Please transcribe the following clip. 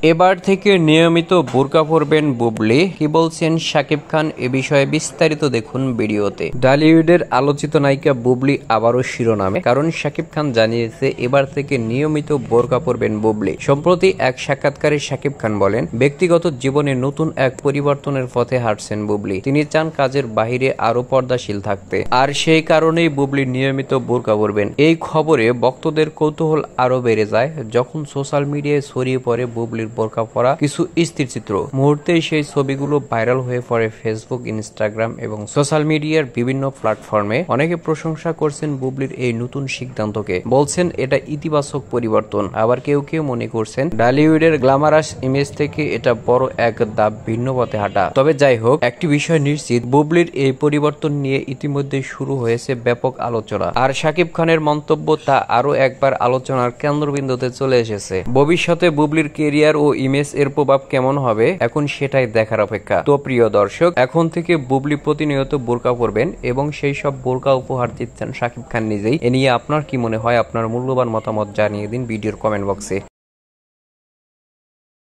এবার থেকে নিয়মিত বোরকা পরবেন বুবলি, কি বলছেন শাকিব খান এ বিষয়ে বিস্তারিত দেখুন ভিডিওতে। টলিউডের আলোচিত নায়িকা বুবলি আবারও শিরোনামে, কারণ শাকিব খান জানিয়েছে এবার থেকে নিয়মিত বোরকা পরবেন বুবলি। সম্প্রতি এক সাক্ষাৎকারে শাকিব খান বলেন, ব্যক্তিগত জীবনে নতুন এক পরিবর্তনের পথে হাঁটছেন বুবলি। তিনি চান কাজের বাহিরে আরো পর্দাশীল থাকতে, আর সেই কারণেই বুবলি নিয়মিত বোরকা পরবেন। এই খবরে ভক্তদের কৌতূহল আরো বেড়ে যায় যখন সোশ্যাল মিডিয়ায় ছড়িয়ে পড়ে বুবলির বোরকা পরা কিছু স্থিরচিত্র। মুহূর্তেই সেই ছবিগুলো ভাইরাল হয়ে পড়ে ফেসবুক, ইনস্টাগ্রাম এবং সোশ্যাল মিডিয়ার বিভিন্ন প্ল্যাটফর্মে। অনেকে প্রশংসা করছেন বুবলির এই নতুন সিদ্ধান্তকে, বলছেন এটা ইতিবাচক পরিবর্তন। আবার কেউ কেউ মনে করছেন টলিউডের গ্ল্যামারাস ইমেজ থেকে এটা বড় এক ধাপ ভিন্ন পথে হাঁটা। তবে যাই হোক, একটি বিষয় নিশ্চিত, বুবলির এই পরিবর্তন নিয়ে ইতিমধ্যে শুরু হয়েছে ব্যাপক আলোচনা, আর শাকিব খানের মন্তব্য তা আরো একবার আলোচনার কেন্দ্রবিন্দুতে চলে এসেছে। ভবিষ্যতে বুবলির কেরিয়ার ও ইমেজ এর প্রভাব কেমন হবে এখন সেটাই দেখার অপেক্ষা। তো প্রিয় দর্শক, এখন থেকে বুবলি প্রতিনিয়ত বোরকা পরবেন এবং সেই সব বোরকা উপহার দিচ্ছেন শাকিব খান নিজেই। এ নিয়ে আপনার কি মনে হয়? আপনার মূল্যবান মতামত জানিয়ে দিন ভিডিওর কমেন্ট বক্সে।